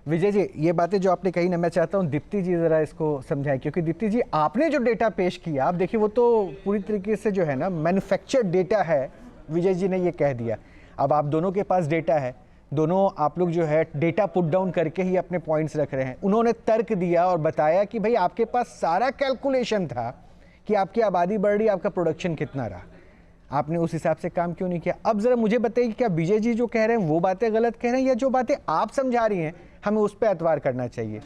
विजय जी, ये बातें जो आपने कही ना, मैं चाहता हूँ दीप्ति जी ज़रा इसको समझाएं, क्योंकि दीप्ति जी आपने जो डेटा पेश किया, आप देखिए वो तो पूरी तरीके से जो है ना मैन्युफैक्चर्ड डेटा है। विजय जी ने ये कह दिया, अब आप दोनों के पास डेटा है, दोनों आप लोग जो है डेटा पुट डाउन करके ही अपने पॉइंट्स रख रहे हैं। उन्होंने तर्क दिया और बताया कि भाई आपके पास सारा कैलकुलेशन था कि आपकी आबादी बढ़ रही, आपका प्रोडक्शन कितना रहा, आपने उस हिसाब से काम क्यों नहीं किया। अब जरा मुझे बताइए कि क्या विजय जी जो कह रहे हैं वो बातें गलत कह रहे हैं, या जो बातें आप समझा रही हैं हमें उस पर एतबार करना चाहिए?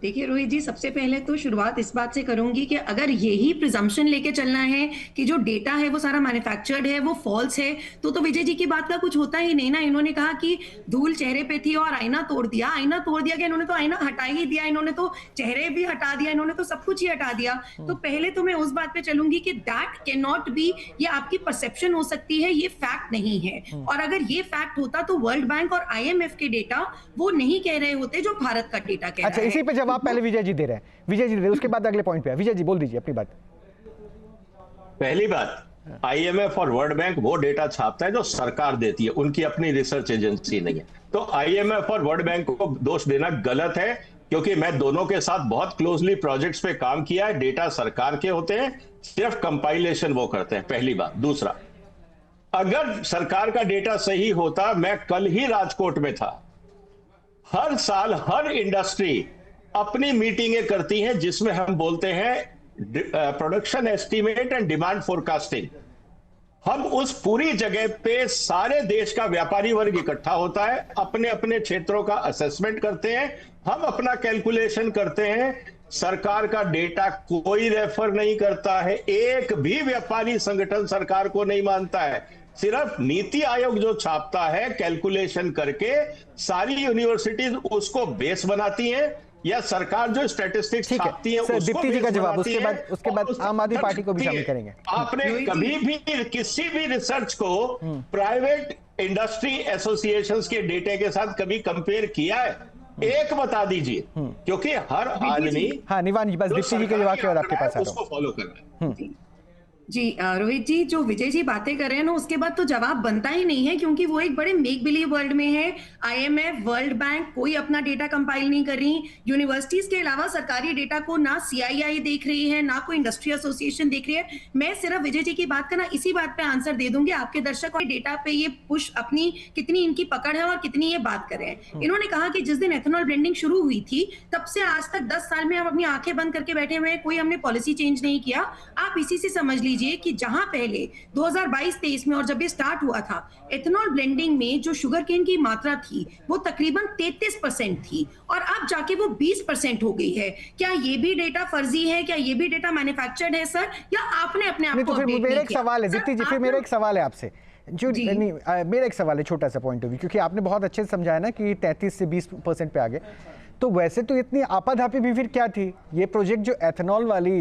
देखिए रोहित जी, सबसे पहले तो शुरुआत इस बात से करूंगी कि अगर यही प्रिजम्पशन लेके चलना है कि जो डेटा है वो सारा मैन्युफैक्चर्ड है, वो फॉल्स है, तो विजय जी की बात का कुछ होता ही नहीं ना। इन्होंने कहा कि धूल चेहरे पे थी और आईना तोड़ दिया। आईना तोड़ दिया कि इन्होंने तो आईना हटा ही दिया, इन्होंने तो चेहरे भी हटा दिया, इन्होंने तो सब कुछ ही हटा दिया। तो पहले तो मैं उस बात पे चलूंगी कि दैट कैन नॉट बी, ये आपकी परसेप्शन हो सकती है, ये फैक्ट नहीं है। और अगर ये फैक्ट होता तो वर्ल्ड बैंक और IMF के डेटा वो नहीं कह रहे होते जो भारत का डेटा कह रहा है। इसी पे जवाब पहले विजय जी दे रहे हैं, विजय जी दे रहे हैं, उसके बाद अगले पॉइंट पे विजय जी बोल दीजिए अपनी बात। पहली बात, IMF और वर्ल्ड बैंक वो डेटा छापता है जो सरकार देती है, उनकी अपनी रिसर्च एजेंसी नहीं है। तो IMF और वर्ल्ड बैंक को दोष देना गलत है, क्योंकि मैं दोनों के साथ बहुत क्लोजली प्रोजेक्ट्स पे काम किया है। डेटा सरकार के होते हैं, सिर्फ कंपाइलेशन वो करते हैं, पहली बात। दूसरा, अगर सरकार का डेटा सही होता, मैं कल ही राजकोट में था। हर साल हर इंडस्ट्री अपनी मीटिंगें करती हैं जिसमें हम बोलते हैं production estimate and demand forecasting. हम उस पूरी जगह पे सारे देश का व्यापारी वर्ग इकट्ठा होता है, अपने अपने क्षेत्रों का असेसमेंट करते हैं, हम अपना कैलकुलेशन करते हैं। सरकार का डेटा कोई रेफर नहीं करता है, एक भी व्यापारी संगठन सरकार को नहीं मानता है। सिर्फ नीति आयोग जो छापता है कैलकुलेशन करके, सारी यूनिवर्सिटीज उसको बेस बनाती हैं, या सरकार जो स्टैटिस्टिक्स छापती है उसको दीप्ति जी का जवाब, उसके बाद आम आदमी पार्टी को भी शामिल करेंगे। आपने कभी भी किसी भी रिसर्च को प्राइवेट इंडस्ट्री एसोसिएशंस के डेटे के साथ कभी कंपेयर किया है? एक बता दीजिए, क्योंकि हर आदमी, हाँ निवान जी, बस दीप्ति जी के जवाब के बाद आपके पास आ रहा हूं, उसको फॉलो करना है। जी रोहित जी, जो विजय जी बातें कर रहे हैं ना, उसके बाद तो जवाब बनता ही नहीं है, क्योंकि वो एक बड़े मेक बिलीव वर्ल्ड में है। IMF, वर्ल्ड बैंक कोई अपना डेटा कंपाइल नहीं कर रही। यूनिवर्सिटीज के अलावा सरकारी डेटा को ना CII देख रही है, ना कोई इंडस्ट्री एसोसिएशन देख रही है। मैं सिर्फ विजय जी की बात का ना इसी बात पे आंसर दे दूंगी, आपके दर्शक और डेटा पे ये पुश अपनी कितनी इनकी पकड़ है और कितनी ये बात कर रहे हैं। इन्होंने कहा कि जिस दिन एथेनॉल ब्लेंडिंग शुरू हुई थी तब से आज तक 10 साल में हम अपनी आंखें बंद करके बैठे हुए हैं, कोई हमने पॉलिसी चेंज नहीं किया। आप इसी से समझ लीजिए कि जहां पहले 2022-23 में और जब ये स्टार्ट हुआ था, एथेनॉल ब्लेंडिंग में जो शुगर केन की मात्रा थी वो तकरीबन 33% थी, और अब जाके वो 20% हो गई है। क्या ये भी डेटा फर्जी है? क्या ये भी डेटा मैन्युफैक्चर्ड है सर, या आपने अपने आप को अपडेट नहीं किया? मेरा एक सवाल है दीप्ति जी, फिर मेरा एक सवाल है आपसे, जो नहीं मेरा एक सवाल है, छोटा सा पॉइंट ऑफ व्यू, क्योंकि आपने बहुत अच्छे से समझाया ना कि 33 से 20% पे आ गए। तो वैसे तो इतनी आपाधापी भी फिर क्या थी? ये प्रोजेक्ट जो एथेनॉल वाली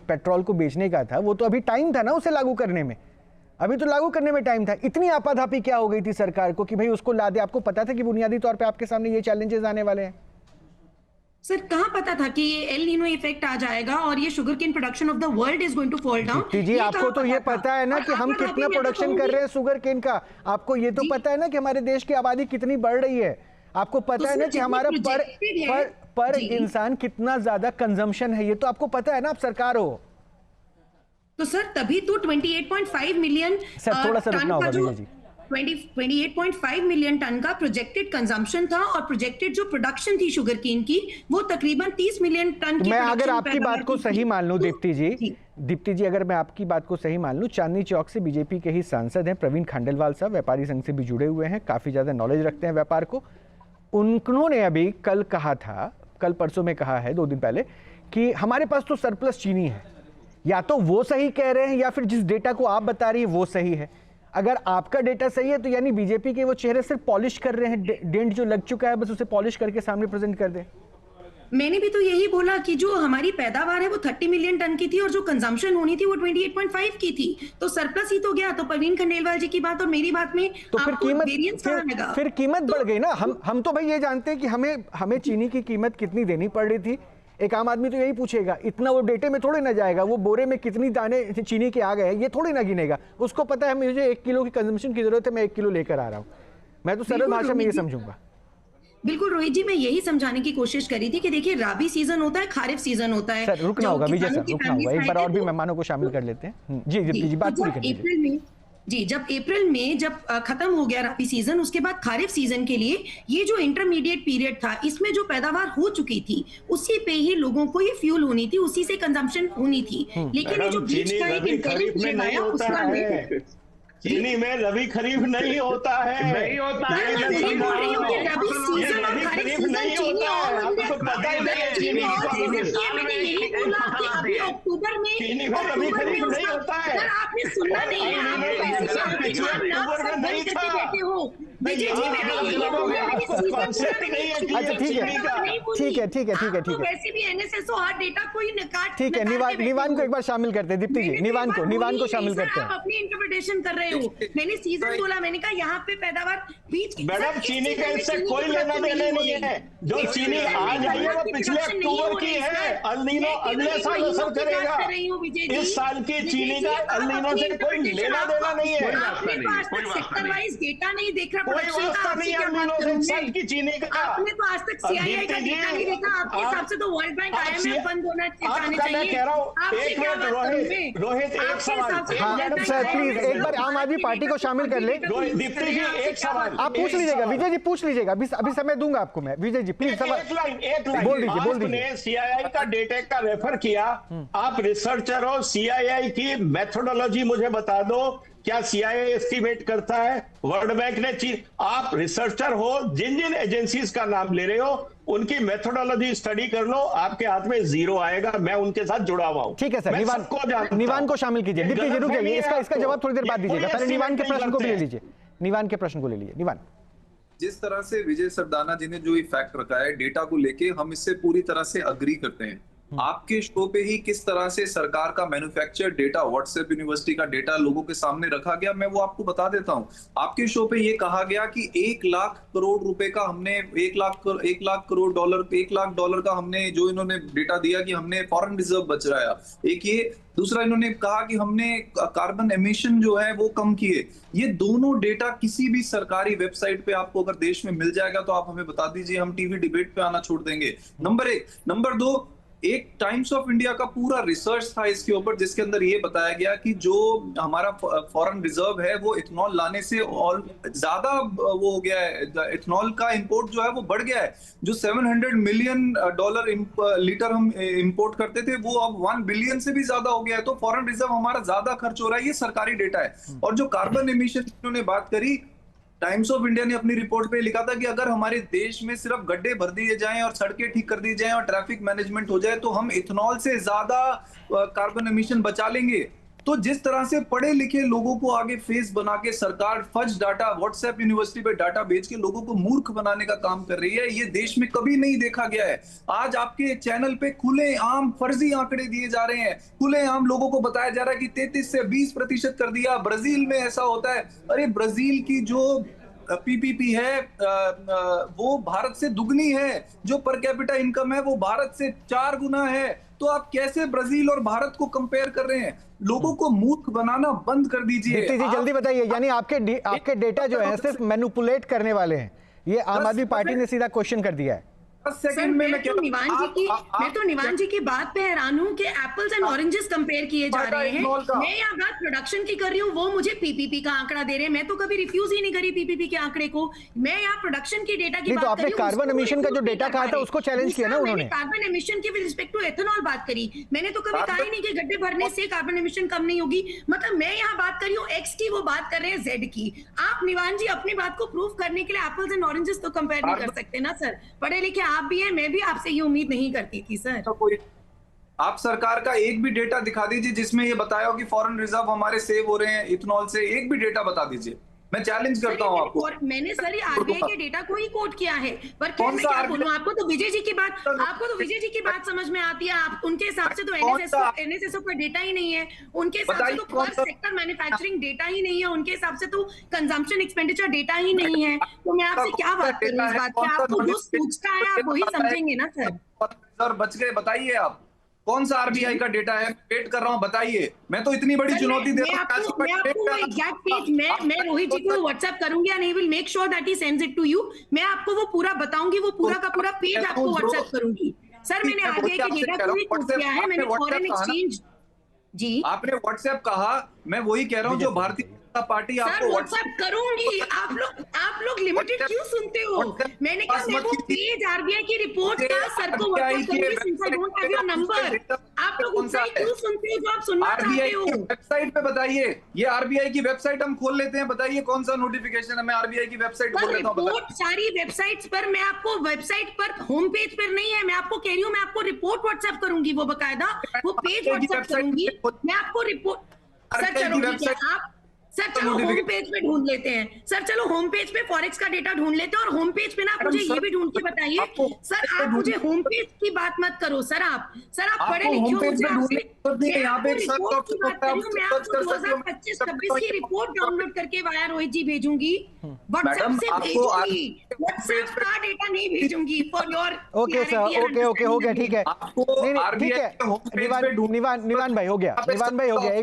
पेट्रोल को बेचने का था, वो तो अभी टाइम था ना उसे लागू करने में, अभी तो लागू करने में टाइम था। इतनी आपाधापी क्या हो गई थी सरकार को कि भाई उसको ला दे? आपको पता था कि बुनियादी तौर पे आपके सामने ये चैलेंजेस आने वाले हैं? सर कहां पता था कि ये एल नीनो इफेक्ट आ जाएगा और ये sugar cane production of the world is going to fall down? जी आपको तो ये पता है ना कि हम कितना प्रोडक्शन कर रहे हैं शुगर केन का, आपको ये तो पता है ना कि हमारे देश की आबादी कितनी बढ़ रही है, आपको पता है ना कि हमारा पर इंसान कितना ज्यादा कंजम्पशन है, ये तो आपको पता है ना, आप सरकार हो। तो सर तभी तो 28.5 मिलियन सर थोड़ा सा रुकना होगा विजय जी, 28.5 मिलियन टन का प्रोजेक्टेड कंजम्पशन था, और प्रोजेक्टेड जो प्रोडक्शन थी शुगर केन की वो तकरीबन 30 मिलियन टन की। मैं अगर आपकी बात को सही मान लूं दीप्ति जी, अगर मैं आपकी बात को सही मान लूं, चांदनी चौक से बीजेपी के ही सांसद हैं प्रवीण खंडेलवाल साहब, व्यापारी संघ से भी जुड़े हुए हैं, काफी ज्यादा नॉलेज रखते हैं व्यापार को। उन्होंने अभी कल कहा था, कल परसों में कहा है 2 दिन पहले, कि हमारे पास तो सरप्लस चीनी है। या तो वो सही कह रहे हैं या फिर जिस डेटा को आप बता रही है वो सही है। अगर आपका डेटा सही है तो यानी बीजेपी के वो चेहरे सिर्फ पॉलिश कर रहे हैं, डेंट जो लग चुका है बस उसे पॉलिश करके सामने प्रेजेंट कर दें। मैंने भी तो यही बोला कि जो हमारी पैदावार है वो 30 मिलियन टन की थी और जो कंजम्पशन होनी थी वो 28.5 की थी, तो सरप्लस ही तो गया। तो प्रवीण खंडेलवाल जी की बात और मेरी बात में तो फिर कीमत बढ़ गई ना। हम तो भाई ये जानते हैं कि हमें चीनी की कीमत कितनी देनी पड़ रही थी। एक आम आदमी तो यही पूछेगा, इतना वो डेटे में थोड़े ना जाएगा, वो बोरे में कितनी दाने चीनी के आ गए ये थोड़ी ना गिनेगा। उसको पता है मुझे 1 किलो की कंजम्पशन की जरूरत है, मैं 1 किलो लेकर आ रहा हूँ। मैं तो सरल भाषा में ये समझूंगा। बिल्कुल रोहित जी, मैं यही समझाने की कोशिश करी थी कि देखिए राबी सीजन होता है, खारिफ सीजन होता है। सर रुकना जो होगा, विजय किसानों सर की रुकना होगा, फैमिलीज एक बार आए और थे भी तो मेहमानों को शामिल कर लेते हैं। जी दीप्ति जी, तो बात पूरी जब कर लीजिए। अप्रैल में जब अप्रैल में जब खत्म हो गया राबी सीजन, उसके बाद खारिफ सीजन के लिए ये जो इंटरमीडिएट पीरियड था, इसमें जो पैदावार हो चुकी थी, उसी पे ही लोगों को ये फ्यूल होनी थी, उसी से कंजम्पशन होनी थी। लेकिन ये जो मैडम, बीच चीनी का एक रबी इंटरिम खरीफ में पीरियड नहीं आया, होता उसका है। चीनी में रबी खरीफ नहीं होता है। नहीं होता सर, है। मैं वही बोल रही हूँ कि रबी ये सीजन और रबी खरीफ खरीफ सीजन नहीं चीनी होता और है, हमने आपको पता ही नहीं है चीनी चीनी और की सीजन बात। की मैंने यही बोला कि अभी अक्टूबर में चीनी में रबी खरीफ नहीं होता है। सर आपने सुनना नहीं है, आप कैसे आपके पिछले आप नाक अक्टूबर सर में बंद नहीं करके था। बैठे हो। विजय जी, मैंने यही बोला है कि आपको सीजन कॉन्सेप्ट पूरा नहीं है मैंने कि अच्छा, ठीक है, नहीं बोली। ठीक है, ठीक है, ठीक है, आप तो ठीक है। वैसे भी एनएसएसओ हर डेटा कोई निकाल ठीक है, निवान को एक बार शामिल करते हैं। दीप्ति जी, निवान को शामिल करते आप हैं। अपनी इंटरप्रिटेशन कर रहे हो। मैंने सीजन बोला, मैंने कहा यहाँ पे पैदावार बीच मैडम, चीनी का इससे कोई लेना देना नहीं है। जो चीनी आज आई है वो पिछले अक्टूबर की है। अल नीनो अगले साल असर करेगा। इस साल की चीनी का अल नीनो से कोई लेना देना नहीं है। आपने तो आज तक सेक्टर वाइज डेटा नहीं देख रहा, कोई वास्ता नहीं है अल नीनो से इस साल की चीनी का। आपने तो आज तक सीआईआई का डेटा नहीं देखा। आपके हिसाब से तो वर्ल्ड बैंक आईएमएफ बंद होना जाने चाहिए। मैं कह रहा हूँ, आपसे एक क्या मिनट बात करूं मैं? रोहित, एक आपके सवाल। हिसाब से हाँ, world bank sir, please, IMF एक बार आम आदमी पार्टी को शामिल कर ले। दीप्ति जी, एक सवाल आप पूछ लीजिएगा, विजय जी पूछ लीजिएगा, अभी समय दूंगा आपको मैं। विजय जी प्लीज सवाल एक लाइन बोल दीजिए। आपने सीआईआई का डेटा का रेफर किया। आप रिसर्चर हो, सीआईआई की मेथोडोलॉजी मुझे बता दो। क्या सीआईआई एस्टिमेट करता है? वर्ल्ड बैंक ने आप रिसर्चर हो, जिन जिन एजेंसीज का नाम ले रहे हो उनकी मेथोडोलॉजी स्टडी कर लो, आपके हाथ में जीरो आएगा। मैं उनके साथ जुड़ा हुआ हूं। ठीक है सर, निवान को शामिल कीजिए। दीप्ति जी रुकिए, इसका जवाब थोड़ी देर बाद दीजिएगा। पहले निवान के प्रश्न को भी ले लीजिए। निवान के प्रश्न को ले लीजिए। निवान, जिस तरह से विजय सरदाना जी ने जो ये फैक्ट रखा है डेटा को लेके, हम इससे पूरी तरह से अग्री करते हैं। आपके शो पे ही किस तरह से सरकार का मैन्युफैक्चर डेटा, व्हाट्सएप यूनिवर्सिटी का डेटा लोगों के सामने रखा गया, मैं वो आपको बता देता हूं। आपके शो पे ये कहा गया कि 1 लाख करोड़ रुपए का हमने 1 लाख करोड़ डॉलर 1 लाख डॉलर का हमने जो इन्होंने डेटा दिया कि हमने फॉरेन रिजर्व बच रहा है। एक ये, दूसरा इन्होंने कहा कि हमने कार्बन एमिशन जो है वो कम किए। ये दोनों डेटा किसी भी सरकारी वेबसाइट पे आपको अगर देश में मिल जाएगा तो आप हमें बता दीजिए, हम टीवी डिबेट पे आना छोड़ देंगे। नंबर 1। नंबर 2, एक टाइम्स ऑफ इंडिया का पूरा रिसर्च था इसके ऊपर, जिसके अंदर ये बताया गया कि जो हमारा फॉरेन रिजर्व है वो इथेनॉल लाने से और ज्यादा वो हो गया है। इथेनॉल का इंपोर्ट जो है वो बढ़ गया है। जो $700 मिलियन लीटर हम इंपोर्ट करते थे वो अब 1 बिलियन से भी ज्यादा हो गया है। तो फॉरेन रिजर्व हमारा ज्यादा खर्च हो रहा है, ये सरकारी डेटा है। और जो कार्बन एमिशन उन्होंने बात करी, टाइम्स ऑफ इंडिया ने अपनी रिपोर्ट पे लिखा था कि अगर हमारे देश में सिर्फ गड्ढे भर दिए जाएं और सड़कें ठीक कर दी जाएं और ट्रैफिक मैनेजमेंट हो जाए तो हम इथेनॉल से ज्यादा कार्बन एमिशन बचा लेंगे। तो जिस तरह से पढ़े लिखे लोगों को आगे फेस बना के सरकार फर्ज डाटा व्हाट्सएप यूनिवर्सिटी पे डाटा बेच के लोगों को मूर्ख बनाने का काम कर रही है, ये देश में कभी नहीं देखा गया है। आज आपके चैनल पे खुले आम फर्जी आंकड़े दिए जा रहे हैं। खुले आम लोगों को बताया जा रहा है कि 33 से 20% कर दिया, ब्राजील में ऐसा होता है। अरे ब्राजील की जो पीपीपी है वो भारत से दुगनी है। जो पर कैपिटा इनकम है वो भारत से 4 गुना है। तो आप कैसे ब्राजील और भारत को कंपेयर कर रहे हैं? लोगों को मूर्ख बनाना बंद कर दीजिए। दीप्ति जी जल्दी बताइए, यानी आपके डेटा जो है सिर्फ मैनिपुलेट करने वाले हैं, ये आम आदमी पार्टी ने सीधा क्वेश्चन कर दिया है। सर, मैं तो निवान जी की बात पे हैरान हूँ कि एप्पल्स एंड ऑरेंजेस कंपेयर किए जा रहे हैं। मैं यहाँ बात प्रोडक्शन की कर रही हूँ, वो मुझे पीपीपी का आंकड़ा दे रहे हैं। मैं तो कभी रिफ्यूज ही नहीं करी पीपीपी के आंकड़े को। मैं यहाँ प्रोडक्शन की डेटा की बात तो आपने कार्बन एमिशन का जो डेटा कहा था उसको चैलेंज किया ना उन्होंने। कार्बन एमिशन के रिस्पेक्ट टू एथेनॉल बात करी। मैंने तो कभी कहा ही नहीं कि गड्ढे भरने से कार्बन एमिशन कम नहीं होगी। मतलब मैं यहाँ बात कर रही हूँ एक्स की, वो बात कर रहे हैं जेड की। आप निवान जी अपनी बात को प्रूव करने के लिए एप्पल्स एंड ऑरेंजेस तो कंपेयर नहीं कर सकते ना सर। पढ़े लिखे आप भी हैं, मैं भी आपसे ये उम्मीद नहीं करती थी सर। तो कोई आप सरकार का एक भी डेटा दिखा दीजिए जिसमें ये बताया हो कि फॉरेन रिजर्व हमारे सेव हो रहे हैं इथेनॉल से। एक भी डेटा बता दीजिए, मैं चैलेंज करता हूं आपको। मैंने सर आरबीआई के डेटा को ही कोट किया है। पर क्या मैं क्या बोलूं, आपको तो विजय जी की बात समझ में आती है। आप उनके हिसाब से तो एनएसएसओ का डेटा ही नहीं है। उनके हिसाब से तो पर सेक्टर मैन्युफैक्चरिंग डेटा ही नहीं है। उनके हिसाब से तो कंजम्पशन एक्सपेंडिचर डेटा ही नहीं है। तो मैं आपसे क्या बात करूं इस बात की? आपको जो पूछता है आप वही समझेंगे ना सर। सर बच गए, बताइए आप। कौन सा आरबीआई का डेटा है? वेट कर रहा हूं, बताइए। मैं तो इतनी बड़ी चुनौती दे रहा हूं। मैं आपको वो एग्जैक्ट पेज मैं रोहित जी को व्हाट्सएप करूंगी and he will make sure that he sends it to you. मैं आपको वो पूरा बताऊंगी, वो पूरा का पूरा पेज आपको व्हाट्सएप करूंगी। सर मैंने आरबीआई के डेटा को भी कोट किया है, मैंने फॉरेन एक्सचेंज जी। आपने व्हाट्सएप कहा, मैं वही कह रहा हूं जो भारतीय जनता पार्टी आपको व्हाट्सएप करूंगी। आप लोग लिमिटेड क्यों सुनते हो? मैंने कहा मैं वो पेज आरबीआई की रिपोर्ट का सर को व्हाट्सएप करूंगी since I don't have your number. आप लोग उतना ही क्यों सुनते हो जो आप सुनना चाहते हो? वेबसाइट पे बताइए, ये आरबीआई की वेबसाइट हम खोल लेते हैं, बताइए कौन सा नोटिफिकेशन है? मैं आरबीआई की वेबसाइट खोल लेता हूं। रिपोर्ट सारी वेबसाइट्स पर, मैं आपको वेबसाइट पर होम पेज पर नहीं है, मैं आपको कह रही हूँ, मैं आपको रिपोर्ट व्हाट्सएप करूंगी, वो बकायदा वो पेज व्हाट्सएप करूंगी मैं आपको रिपोर्ट। सर चलो ठीक है, आप सर चलो होम पेज पे ढूंढ लेते हैं। सर चलो होम पेज पे फॉरेक्स का डेटा ढूंढ लेते हैं और होम पेज पे ना आप मुझे ये भी ढूंढ के बताइए। सर आप मुझे होम पेज की बात मत करो। सर आप पढ़े लिखे हो, मुझे यहाँ पे रिपोर्ट की बात करी हूँ। मैं आपको 2025-26 की रिपोर्ट डाउनलोड करके वाया रोहित जी भेजूंगी, व्हाट्सएप से भेजूंगी, व्हाट्सएप का डेटा नहीं भेजूंगी for your. Okay sir, okay हो गया, ठीक है। नहीं ठीक है, निवान भाई हो गया, निवान भाई हो गया।